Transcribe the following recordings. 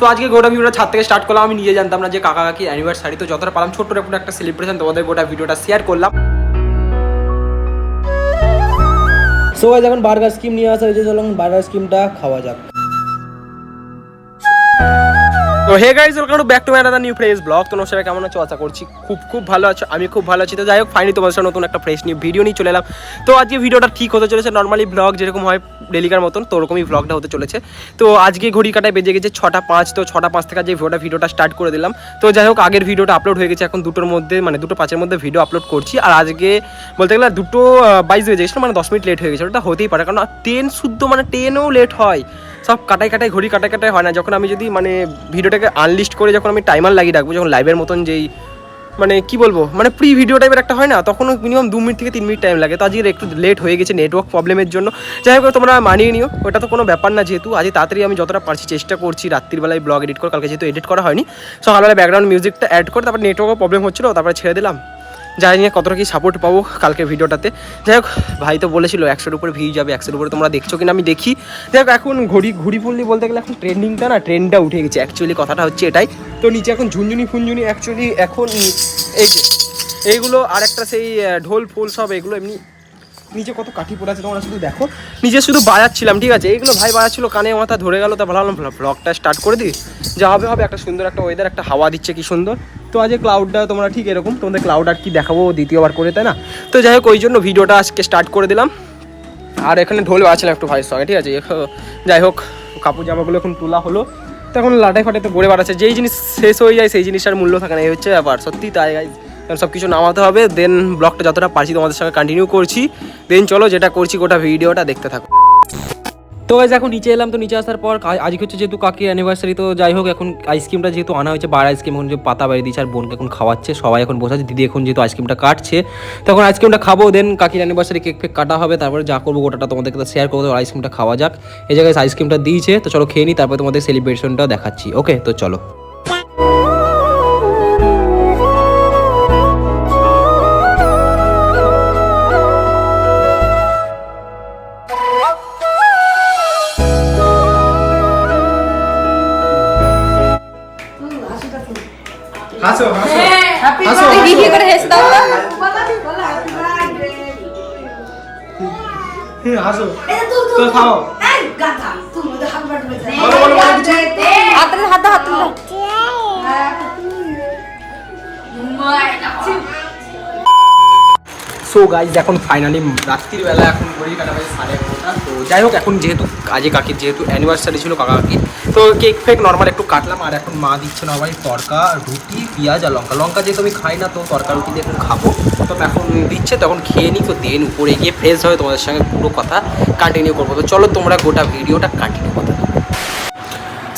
তো আজকে গোটা ভিডিওটা ছাদ থেকে স্টার্ট করলাম। আমি নিজে জানতাম না যে কাকা কাকি অ্যানিভার্সারি, তো যতটা পারলাম ছোট্ট একটা সেলিব্রেশন তোমাদের গোটা ভিডিওটা শেয়ার করলাম। সো গাইস এখন বার্গার স্কিম নিয়ে আসা হয়েছে, চলুন বার্গার স্কিমটা খাওয়া যাক। তো hey guys, welcome to back to my another new fresh blog. তো নমস্কার, কেমন আছো? আশা করছি খুব ভালো আছো। আমি খুব ভালো আছি। তো যাই হোক, ফাইনালি তোমাদের সাথে নতুন একটা ফ্রেশ নিউ ভিডিও নিয়ে চলে এলাম। তো আজকে ভিডিওটা ঠিক হতে চলেছে নর্মালি ব্লগ যেরকম হয় ডেলিকার মতন, তো ওরকমই ব্লগটা হতে চলেছে। তো আজকে ঘড়ি কাটায় বেজে গেছে 6টা 5। তো 6টা 5 থেকে যে ভিডিওটা স্টার্ট করে দিলাম। তো যাই হোক, আগের ভিডিওটা আপলোড হয়ে গেছে, এখন 2টোর মধ্যে মানে 2টো 5-এর মধ্যে ভিডিও আপলোড করছি। আর আজকে বলতে গেলে 2টো 22 বেজে গেছিলো, মানে 10 মিনিট লেট হয়ে গেছে। ওটা হতেই পারে, কারণ 10 শুদ্ধ মানে 10ও লেট হয়। সব কাটাই ঘড়ি কাটাই হয় না। যখন আমি যদি মানে ভিডিওটাকে আনলিস্ট করে যখন আমি টাইমার লাগিয়ে রাখবো, যখন লাইভের মতন যেই মানে কি বলবো মানে প্রি ভিডিও টাইপের একটা হয় না, তখন মিনিমাম 2 মিনিট থেকে 3 মিনিট টাইম লাগে। তো আজকে একটু লেট হয়ে গেছে নেটওয়ার্ক প্রবলেমের জন্য। যাই হোক, তোমরা মানিয়ে নিও, ওটা তো কোনো ব্যাপার না। যেহেতু আজ তাড়াতাড়ি আমি যতটা পারছি চেষ্টা করছি রাত্রিবেলায় ব্লগ এডিট করে, কালকে যেহেতু এডিট করা হয়নি, সকালবেলায় ব্যাকগ্রাউন্ড মিউজিকটা অ্যাড করে তারপর নেটওয়ার্কের প্রবলেম হচ্ছিলো, তারপরে ছেড়ে দিলাম। জানি না কতটা কি সাপোর্ট পাবো কালকের ভিডিওটাতে। যাই হোক, ভাই তো বলেছিল 100-এর উপরে ভিউ যাবে, 100-এর উপরে তোমরা দেখছো কিনা আমি দেখি। যাই হোক, এখন ঘুড়ি ফুললি বলতে গেলে এখন ট্রেন্ডটা উঠে গেছে। অ্যাকচুয়ালি কথাটা হচ্ছে এটাই। তো নিচে এখন ঝুনঝুনি ফুনঝুনি অ্যাকচুয়ালি এখন এই যে এইগুলো আর একটা সেই ঢোল ফুল সব এগুলো এমনি নিচে কত কাঠি পড়ে আছে তোমরা শুধু দেখো। নিজে শুধু বাজাচ্ছিলাম, ঠিক আছে, এইগুলো ভাই বাজাচ্ছিল, কানে মাথা ধরে গেল। তা ভাবলাম ব্লগটা স্টার্ট করে দিই, যা হবে একটা সুন্দর একটা ওয়েদার, একটা হাওয়া দিচ্ছে কি সুন্দর। তো আজকে ক্লাউডটা তোমরা ঠিক এরকম, তোমাদের ক্লাউড আর কি দেখাবো দ্বিতীয়বার করে, তাই না? তো যাই হোক, ওই জন্য ভিডিওটা আজকে স্টার্ট করে দিলাম। আর এখানে ঢোল বাজাচ্ছিলাম একটু ভাইয়ের সঙ্গে, ঠিক আছে। যাই হোক, কাপড় জামাগুলো এখন তোলা হলো, তো এখন লাটাই ফাটাই তো গড়ে বাড়াচ্ছে। যেই জিনিস শেষ হয়ে যায় সেই জিনিসটার মূল্য থাকে না, এই হচ্ছে ব্যাপার। সত্যি তাই গাইজ, কারণ সব কিছু নামাতে হবে। দেন ব্লগটা যতটা পারছি তোমাদের সঙ্গে কন্টিনিউ করছি। দেন চলো, যেটা করছি গোটা ভিডিওটা দেখতে থাকো। তো গাইজ এখন নিচে এলাম। তো নিচে আসার পর আজকে হচ্ছে যেহেতু কাকির অ্যানিভার্সারি, তো যাই হোক এখন আইসক্রিমটা যেহেতু আনা হয়েছে, বার আইসক্রিম এখন যে পাতা বাড়ি দিয়েছে আর বোনকে এখন খাওয়াচ্ছে, সবাই এখন বসে আছে। দিদি এখন যেহেতু আইসক্রিমটা কাটছে, তখন আইসক্রিমটা খাবো। দেন কাকির অ্যানিভার্সারি কেক ফেক কাটা হবে, তারপরে যা করবো গোটাটা তোমাদের সাথে শেয়ার করবো। আইসক্রিমটা খাওয়া যাক। এই জায়গায় আইসক্রিমটা দিয়েছে, তো চলো খেয়ে নিই, তারপরে তোমাদের সেলিব্রেশনটা দেখাচ্ছি। ওকে, তো চলো। হাসো হাসো হ্যাপি হাসো, বার্থডে হাসো। দিদি করে হেসে দাও তো। হাসো তো খাও। এই গাধা তুমি তো হাত বাড়ি বলে বলো, বলো, বলো কিছু। হাতে হাত দাও। সো গাইজ, এখন ফাইনালি রাত্রির বেলা, এখন ঘড়ি কাটা বাজে 11:30। তো যাই হোক, এখন যেহেতু কাজে কাকির যেহেতু অ্যানিভার্সারি ছিল কাকা কাকি, তো কেক ফেক নর্মাল একটু কাটলাম। আর এখন মা দিচ্ছে নর্মালি তরকা রুটি পেঁয়াজ আর লঙ্কা যেহেতু আমি খাই না, তো তরকা রুটি দিয়ে এখন খাবো। তো এখন দিচ্ছে, তখন খেয়ে নিই। তো দেন উপরে গিয়ে ফ্রেশ হয়ে তোমাদের সঙ্গে পুরো কথা কন্টিনিউ করবো। তো চলো তোমরা গোটা ভিডিওটা কন্টিনিউ করতে থাকো।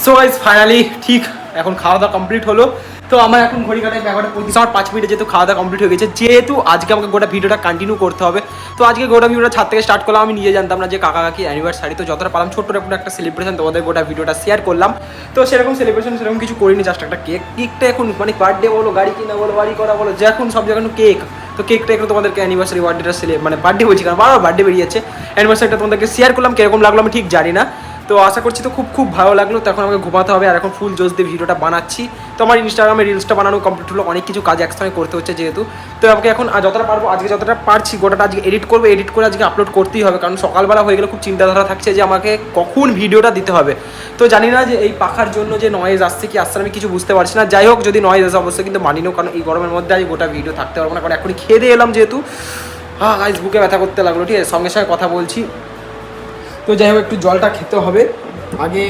সো গাইজ ফাইনালি ঠিক এখন খাওয়া দাওয়া কমপ্লিট হলো। তো আমার এখন ঘড়ি কাটায় ব্যাপারটা 5 মিনিটে যেহেতু খাওয়া দাওয়া কমপ্লিট হয়ে গেছে, যেহেতু আজকে আমাকে গোটা ভিডিওটা কন্টিনিউ করতে হবে। তো আজকে গোটা ভিডিওটা ছাদ থেকে স্টার্ট করলাম। আমি নিজে জানতাম না যে কাকা কাকি অ্যানিভার্সারি, তো যতটা পারলাম ছোট্ট একটা সেলিব্রেশন তোমাদের গোটা ভিডিওটা শেয়ার করলাম। তো সেরকম সেলিব্রেশন সেরকম কিছু করিনি, জাস্ট একটা কেকটা এখন মানে বার্থডে বলো, গাড়ি কিনা বলো, বাড়ি করা বলো, যে এখন সব জায়গায় কেক। তো কেকটা একটু তোমাদেরকে অ্যানিভার্সারি বার্থডেটা মানে বার্থডে বলছি, কারণ বারবার বার্থডে বেরিয়েছে। অ্যানিভার্সারিটা তোমাদেরকে শেয়ার করলাম, কীরকম লাগলো আমি ঠিক জানি না। তো আশা করছি তো খুব ভালো লাগলো। তো এখন আমাকে ঘুমাতে হবে, আর এখন ফুল জোশ দিয়ে ভিডিওটা বানাচ্ছি। তো আমার ইনস্টাগ্রামে রিলসটা বানানো কমপ্লিট হলো, অনেক কিছু কাজ একসঙ্গে করতে হচ্ছে যেহেতু। তো আমাকে এখন যতটা পারবো আজকে যতটা পারছি গোটাটা আজকে এডিট করবো, এডিট করে আজকে আপলোড করতেই হবে, কারণ সকালবেলা হয়ে গেলে খুব চিন্তাধারা থাকছে যে আমাকে কখন ভিডিওটা দিতে হবে। তো জানি না যে এই পাখার জন্য যে নয়েজ আসছে কি আসছে আমি কিছু বুঝতে পারছি না। যাই হোক, যদি নয়েজ আসে অবশ্যই কিন্তু মানি নাও, কারণ এই গরমের মধ্যে আজ গোটা ভিডিও থাকতে পারবো না, কারণ এখনই খেয়ে দিয়ে এলাম যেহেতু। গাইস বুকে ব্যথা করতে লাগলো, ঠিক আছে, সঙ্গে সঙ্গে কথা বলছি। তো যাই হোক, একটু জলটা খেতে হবে, আগে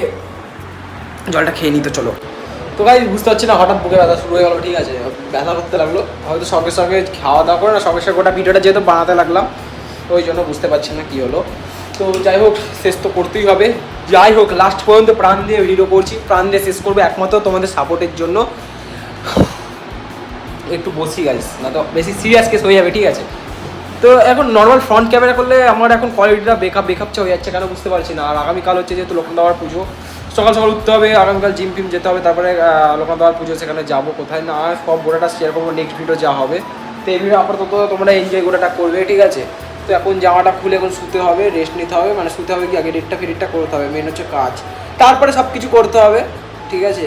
জলটা খেয়ে নিতে চলো। তো গাইস বুঝতে পারছি না, হঠাৎ বুকে ব্যথা শুরু হয়ে গেলো, ঠিক আছে, ব্যথা করতে লাগলো। হয়তো সঙ্গে সঙ্গে খাওয়া দাওয়া করে না, সঙ্গে সঙ্গে গোটা ভিডিওটা যেহেতু বানাতে লাগলাম, তো ওই জন্য বুঝতে পারছি না কী হলো। তো যাই হোক, শেষ তো করতেই হবে। যাই হোক, লাস্ট পর্যন্ত প্রাণ দিয়ে ভিডিও করছি, প্রাণ দিয়ে শেষ করবো একমাত্র তোমাদের সাপোর্টের জন্য। একটু বসি গাইস, না তো বেশি সিরিয়াস কেস হয়ে যাবে, ঠিক আছে। তো এখন নর্মাল ফ্রন্ট ক্যামেরা করলে আমার এখন কোয়ালিটিটা বেকআপ হয়ে যাচ্ছে, কেন বুঝতে পারছি না। আর আগামীকাল হচ্ছে যেহেতু লোকনাথ বাবার পুজো, সকাল সকাল উঠতে হবে, আগামীকাল জিম ফিম যেতে হবে, তারপরে লোকনাথ বাবার পুজো, সেখানে যাবো কোথায় না সব গোটাটা শেয়ার করবো নেক্সট ভিডিও যা হবে। তো এই ভিডিও আপাতত তোমরা এনজয় গোটাটা করবে, ঠিক আছে। তো এখন জামাটা খুলে এখন শুতে হবে, রেস্ট নিতে হবে, মানে শুতে হবে কি আগে এডিটটা করতে হবে, মেন হচ্ছে কাজ, তারপরে সব কিছু করতে হবে। ঠিক আছে,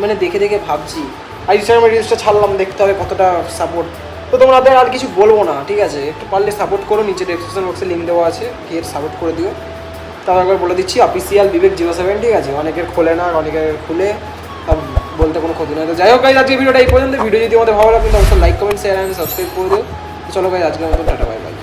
মানে দেখে দেখে ভাবছি আর ইনস্টাগ্রামে রিলসটা ছাড়লাম, দেখতে হবে কতটা সাপোর্ট। তো তোমাদের আর কিছু বলবো না, ঠিক আছে, একটু পারলে সাপোর্ট করো, নিচে ডেসক্রিপশন বক্সে লিঙ্ক দেওয়া আছে, গিয়ে সাপোর্ট করে দিও। তাও একবার বলে দিচ্ছি অফিসিয়াল বিবেক 07, ঠিক আছে, অনেকের খোলে না, অনেকের খুলে, বলতে কোনো ক্ষতি নয়। তো যাই হোক গাইজ, আজকে ভিডিওটা এই পর্যন্ত। ভিডিও যদি আমাদের ভালো লাগে তাহলে অবশ্যই like comment share and subscribe করে দিও। চলো গাইজ, আজকের মতো টাটা, বাই বাই।